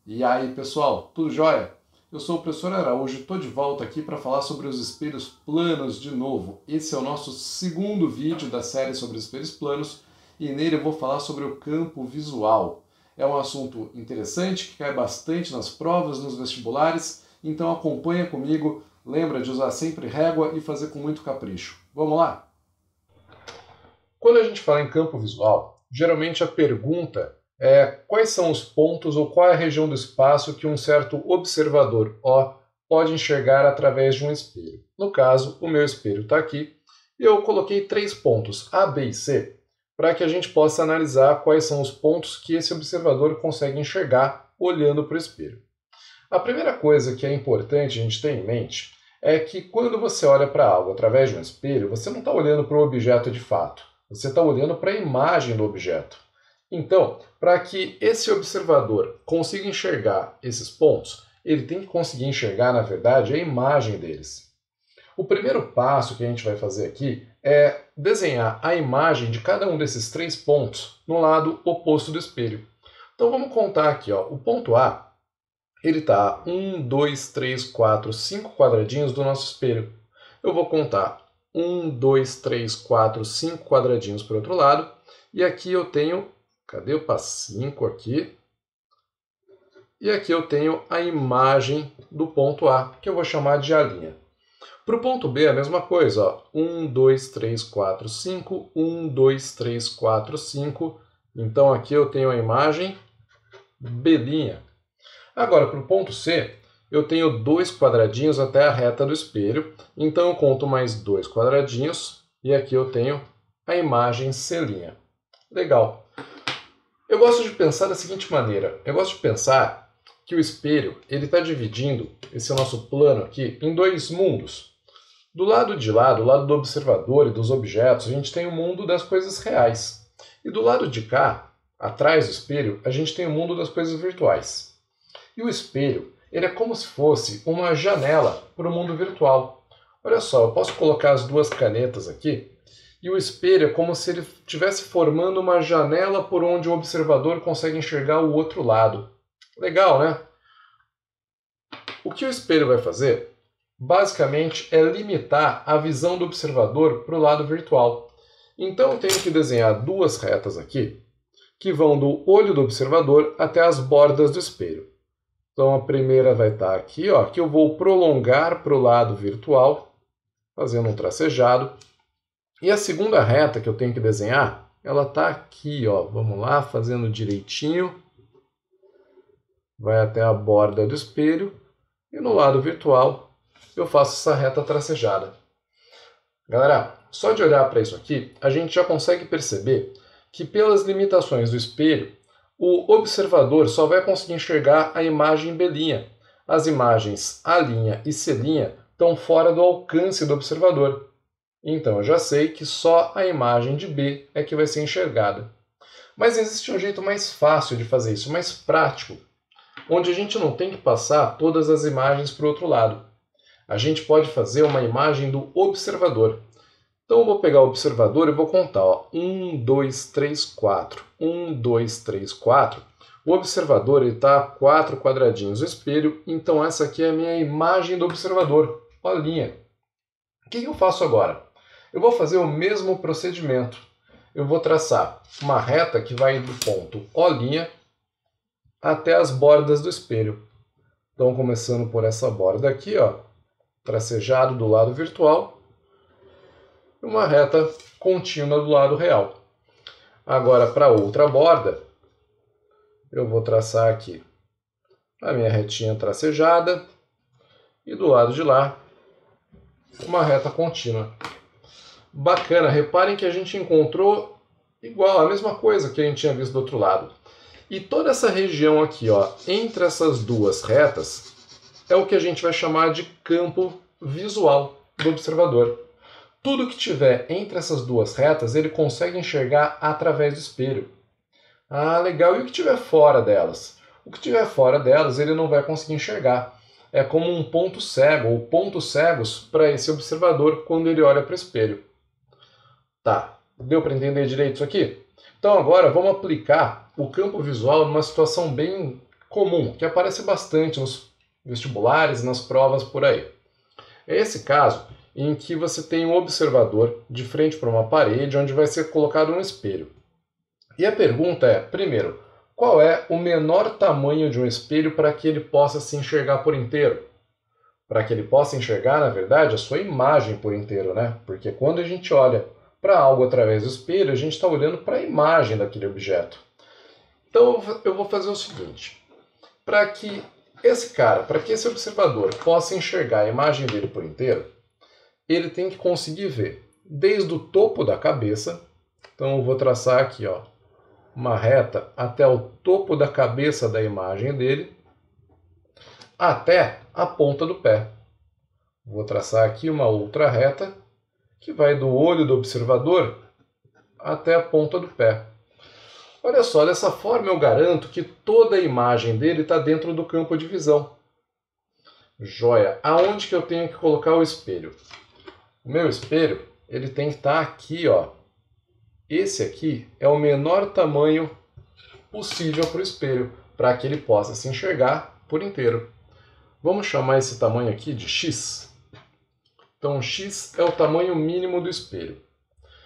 E aí, pessoal, tudo jóia? Eu sou o professor Araújo e estou de volta aqui para falar sobre os espelhos planos de novo. Esse é o nosso segundo vídeo da série sobre espelhos planos e nele eu vou falar sobre o campo visual. É um assunto interessante que cai bastante nas provas, nos vestibulares, então acompanha comigo, lembra de usar sempre régua e fazer com muito capricho. Vamos lá? Quando a gente fala em campo visual, geralmente a pergunta quais são os pontos ou qual é a região do espaço que um certo observador O pode enxergar através de um espelho. No caso, o meu espelho está aqui e eu coloquei 3 pontos, A, B e C, para que a gente possa analisar quais são os pontos que esse observador consegue enxergar olhando para o espelho. A primeira coisa que é importante a gente ter em mente é que quando você olha para algo através de um espelho, você não está olhando para o objeto de fato, você está olhando para a imagem do objeto. Então, para que esse observador consiga enxergar esses pontos, ele tem que conseguir enxergar, na verdade, a imagem deles. O primeiro passo que a gente vai fazer aqui é desenhar a imagem de cada um desses 3 pontos no lado oposto do espelho. Então vamos contar aqui, ó. O ponto A, ele está 1, 2, 3, 4, 5 quadradinhos do nosso espelho. Eu vou contar 1, 2, 3, 4, 5 quadradinhos para o outro lado. E aqui eu tenho... Cadê o passo 5 aqui? E aqui eu tenho a imagem do ponto A, que eu vou chamar de A'. Para o ponto B é a mesma coisa. Ó. 1, 2, 3, 4, 5. 1, 2, 3, 4, 5. Então aqui eu tenho a imagem B'. Agora, para o ponto C, eu tenho 2 quadradinhos até a reta do espelho. Então eu conto mais 2 quadradinhos. E aqui eu tenho a imagem C'. Legal. Eu gosto de pensar da seguinte maneira. Eu gosto de pensar que o espelho ele está dividindo esse nosso plano aqui em 2 mundos. Do lado de lá, do lado do observador e dos objetos, a gente tem o mundo das coisas reais. E do lado de cá, atrás do espelho, a gente tem o mundo das coisas virtuais. E o espelho ele é como se fosse uma janela para o mundo virtual. Olha só, eu posso colocar as 2 canetas aqui. E o espelho é como se ele estivesse formando uma janela por onde o observador consegue enxergar o outro lado. Legal, né? O que o espelho vai fazer, basicamente, é limitar a visão do observador para o lado virtual. Então eu tenho que desenhar 2 retas aqui, que vão do olho do observador até as bordas do espelho. Então a primeira vai estar aqui, ó, que eu vou prolongar para o lado virtual, fazendo um tracejado. E a segunda reta que eu tenho que desenhar, ela está aqui, ó. Vamos lá, fazendo direitinho. Vai até a borda do espelho. E no lado virtual, eu faço essa reta tracejada. Galera, só de olhar para isso aqui, a gente já consegue perceber que pelas limitações do espelho, o observador só vai conseguir enxergar a imagem B'. As imagens A' e C' estão fora do alcance do observador. Então eu já sei que só a imagem de B é que vai ser enxergada. Mas existe um jeito mais fácil de fazer isso, mais prático, onde a gente não tem que passar todas as imagens para o outro lado. A gente pode fazer uma imagem do observador. Então eu vou pegar o observador e vou contar. Ó, 1, 2, 3, 4. 1, 2, 3, 4. O observador está a 4 quadradinhos do espelho, então essa aqui é a minha imagem do observador. Olhinha. O que eu faço agora? Eu vou fazer o mesmo procedimento. Eu vou traçar uma reta que vai do ponto O' até as bordas do espelho. Então, começando por essa borda aqui, ó, tracejado do lado virtual, e uma reta contínua do lado real. Agora, para outra borda, eu vou traçar aqui a minha retinha tracejada e do lado de lá, uma reta contínua. Bacana, reparem que a gente encontrou igual, a mesma coisa que a gente tinha visto do outro lado. E toda essa região aqui, ó, entre essas 2 retas, é o que a gente vai chamar de campo visual do observador. Tudo que tiver entre essas 2 retas, ele consegue enxergar através do espelho. Ah, legal. E o que tiver fora delas? O que tiver fora delas, ele não vai conseguir enxergar. É como um ponto cego, ou pontos cegos para esse observador quando ele olha para o espelho. Tá, deu para entender direito isso aqui? Então agora vamos aplicar o campo visual numa situação bem comum, que aparece bastante nos vestibulares e nas provas por aí. É esse caso em que você tem um observador de frente para uma parede onde vai ser colocado um espelho. E a pergunta é, primeiro, qual é o menor tamanho de um espelho para que ele possa se enxergar por inteiro? Para que ele possa enxergar, na verdade, a sua imagem por inteiro, né? Porque quando a gente olha para algo através do espelho, a gente está olhando para a imagem daquele objeto. Então eu vou fazer o seguinte, para que esse observador possa enxergar a imagem dele por inteiro, ele tem que conseguir ver desde o topo da cabeça, então eu vou traçar aqui uma reta até o topo da cabeça da imagem dele, até a ponta do pé. Vou traçar aqui uma outra reta que vai do olho do observador até a ponta do pé. Olha só, dessa forma eu garanto que toda a imagem dele está dentro do campo de visão. Joia! Aonde que eu tenho que colocar o espelho? O meu espelho ele tem que estar aqui, ó. Esse aqui é o menor tamanho possível para o espelho, para que ele possa se enxergar por inteiro. Vamos chamar esse tamanho aqui de X. Então, X é o tamanho mínimo do espelho.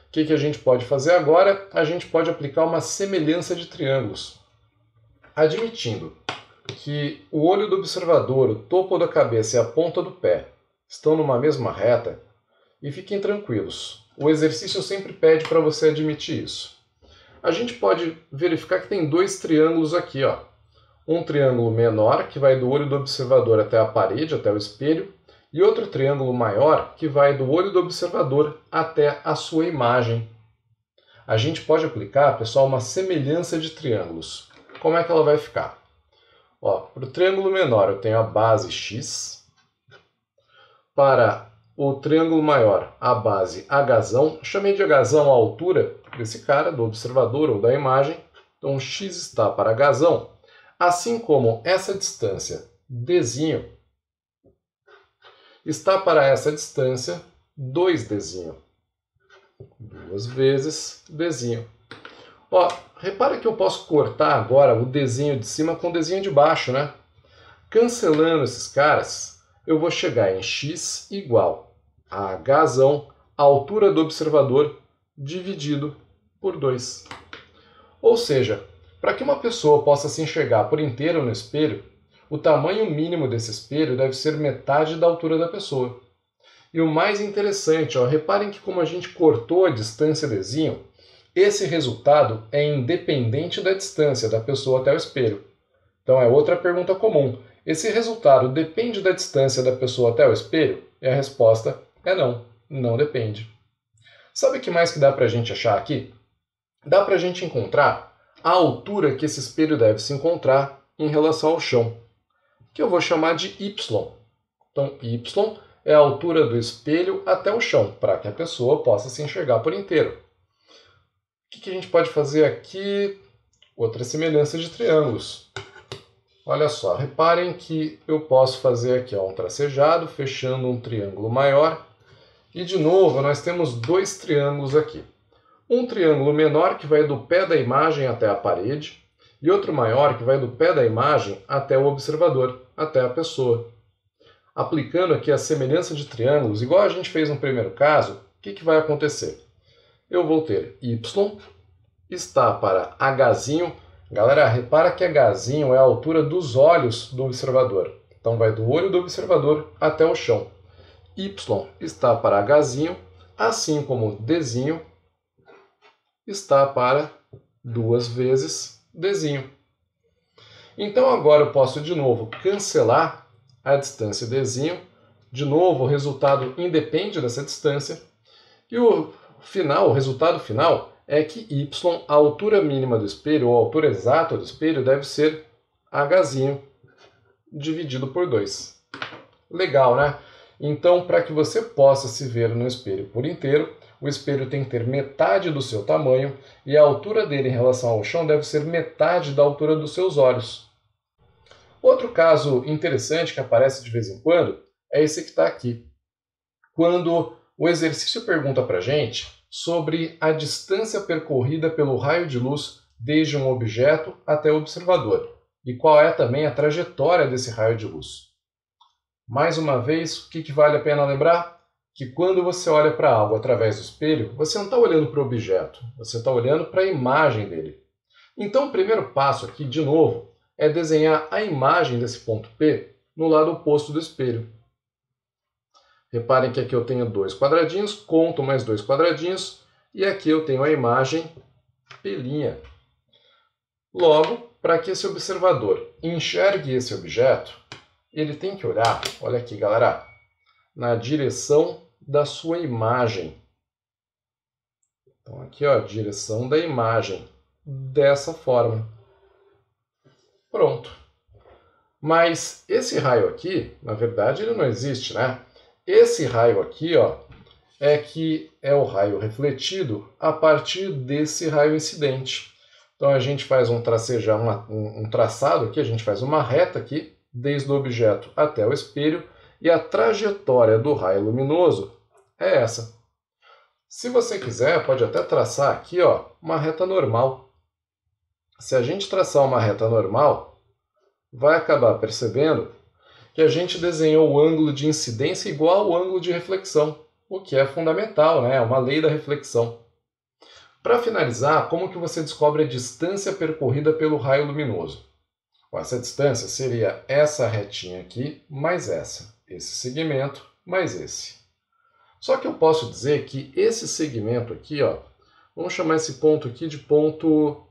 O que a gente pode fazer agora? A gente pode aplicar uma semelhança de triângulos. Admitindo que o olho do observador, o topo da cabeça e a ponta do pé estão numa mesma reta, e fiquem tranquilos, o exercício sempre pede para você admitir isso. A gente pode verificar que tem dois triângulos aqui, ó. Um triângulo menor, que vai do olho do observador até a parede, até o espelho, e outro triângulo maior, que vai do olho do observador até a sua imagem. A gente pode aplicar, pessoal, uma semelhança de triângulos. Como é que ela vai ficar? Para o triângulo menor eu tenho a base X. Para o triângulo maior, a base H. Chamei de H a altura desse cara, do observador ou da imagem. Então X está para H. Assim como essa distância Dzinho está para essa distância 2Dzinho. 2 vezes Dzinho. Repara que eu posso cortar agora o Dzinho de cima com o Dzinho de baixo, né? Cancelando esses caras, eu vou chegar em X igual a H, a altura do observador, dividido por 2. Ou seja, para que uma pessoa possa se enxergar por inteiro no espelho, o tamanho mínimo desse espelho deve ser metade da altura da pessoa. E o mais interessante, reparem que como a gente cortou a distância Dzinho, esse resultado é independente da distância da pessoa até o espelho. Então é outra pergunta comum. Esse resultado depende da distância da pessoa até o espelho? E a resposta é não, não depende. Sabe o que mais que dá para a gente achar aqui? Dá para a gente encontrar a altura que esse espelho deve se encontrar em relação ao chão, que eu vou chamar de Y. Então, Y é a altura do espelho até o chão, para que a pessoa possa se enxergar por inteiro. O que a gente pode fazer aqui? Outra semelhança de triângulos. Olha só, reparem que eu posso fazer aqui um tracejado, fechando um triângulo maior. E de novo, nós temos dois triângulos aqui. Um triângulo menor que vai do pé da imagem até a parede, e outro maior que vai do pé da imagem até o observador, até a pessoa. Aplicando aqui a semelhança de triângulos, igual a gente fez no primeiro caso, o que vai acontecer? Eu vou ter Y está para H. Galera, repara que H é a altura dos olhos do observador. Então vai do olho do observador até o chão. Y está para H, assim como D está para 2 vezes D. Então agora eu posso de novo cancelar a distância D. De novo, o resultado independe dessa distância. E o resultado final é que Y, a altura mínima do espelho, ou a altura exata do espelho, deve ser H dividido por 2. Legal, né? Então, para que você possa se ver no espelho por inteiro, o espelho tem que ter metade do seu tamanho e a altura dele em relação ao chão deve ser metade da altura dos seus olhos. Outro caso interessante que aparece de vez em quando é esse que está aqui. Quando o exercício pergunta para a gente sobre a distância percorrida pelo raio de luz desde um objeto até o observador. e qual é também a trajetória desse raio de luz. Mais uma vez, o que vale a pena lembrar? Que quando você olha para algo através do espelho, você não está olhando para o objeto, você está olhando para a imagem dele. Então o primeiro passo aqui, de novo, é desenhar a imagem desse ponto P no lado oposto do espelho. Reparem que aqui eu tenho 2 quadradinhos, conto mais 2 quadradinhos, e aqui eu tenho a imagem P'. Logo, para que esse observador enxergue esse objeto, ele tem que olhar, olha aqui galera, na direção da sua imagem. Então aqui, ó, direção da imagem, dessa forma. Pronto. Mas esse raio aqui, na verdade, ele não existe, né? Esse raio aqui, ó, é o raio refletido a partir desse raio incidente. Então a gente faz um traçado aqui, a gente faz uma reta aqui, desde o objeto até o espelho, e a trajetória do raio luminoso é essa. Se você quiser, pode até traçar aqui, ó, uma reta normal. Se a gente traçar uma reta normal, vai acabar percebendo que a gente desenhou o ângulo de incidência igual ao ângulo de reflexão, o que é fundamental, né? É uma lei da reflexão. Para finalizar, como que você descobre a distância percorrida pelo raio luminoso? Essa distância seria essa retinha aqui, mais essa. Esse segmento, mais esse. Só que eu posso dizer que esse segmento aqui, ó, vamos chamar esse ponto aqui de ponto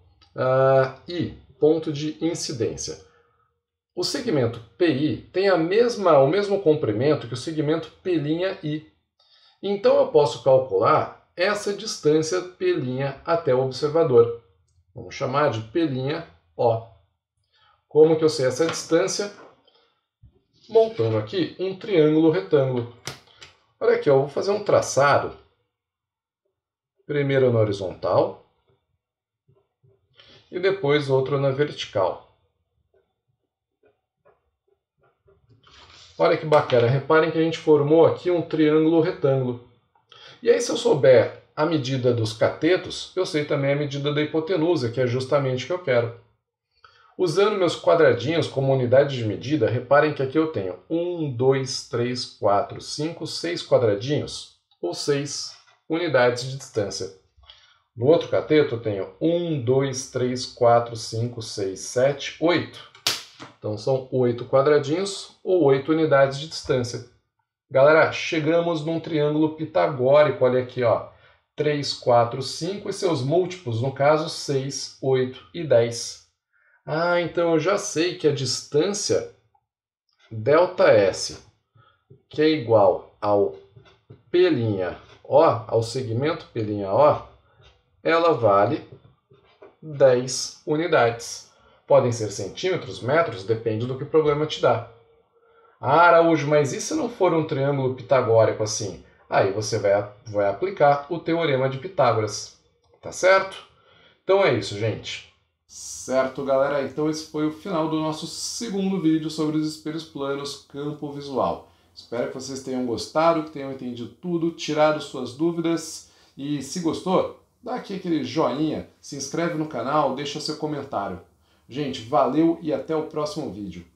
I, ponto de incidência. O segmento PI tem o mesmo comprimento que o segmento P'I. Então eu posso calcular essa distância P' até o observador. Vamos chamar de P'O. Como que eu sei essa distância? Montando aqui um triângulo retângulo. Olha aqui, eu vou fazer um traçado. Primeiro na horizontal e depois outro na vertical. Olha que bacana, reparem que a gente formou aqui um triângulo retângulo. E aí, se eu souber a medida dos catetos, eu sei também a medida da hipotenusa, que é justamente o que eu quero. Usando meus quadradinhos como unidade de medida, reparem que aqui eu tenho 1, 2, 3, 4, 5, 6 quadradinhos, ou 6 unidades de distância. No outro cateto eu tenho 1, 2, 3, 4, 5, 6, 7, 8. Então são 8 quadradinhos ou 8 unidades de distância. Galera, chegamos num triângulo pitagórico, olha aqui, ó. 3, 4, 5 e seus múltiplos, no caso 6, 8 e 10. Ah, então eu já sei que a distância ΔS, que é igual ao P'O, ao segmento P'O, ela vale 10 unidades. Podem ser centímetros, metros, depende do que o problema te dá. Ah, Araújo, mas e se não for um triângulo pitagórico assim? Aí você vai aplicar o teorema de Pitágoras. Tá certo? Então é isso, gente. Certo, galera. Então esse foi o final do nosso segundo vídeo sobre os espelhos planos campo visual. Espero que vocês tenham gostado, que tenham entendido tudo, tirado suas dúvidas. E se gostou, dá aqui aquele joinha, se inscreve no canal, deixa seu comentário. Gente, valeu e até o próximo vídeo.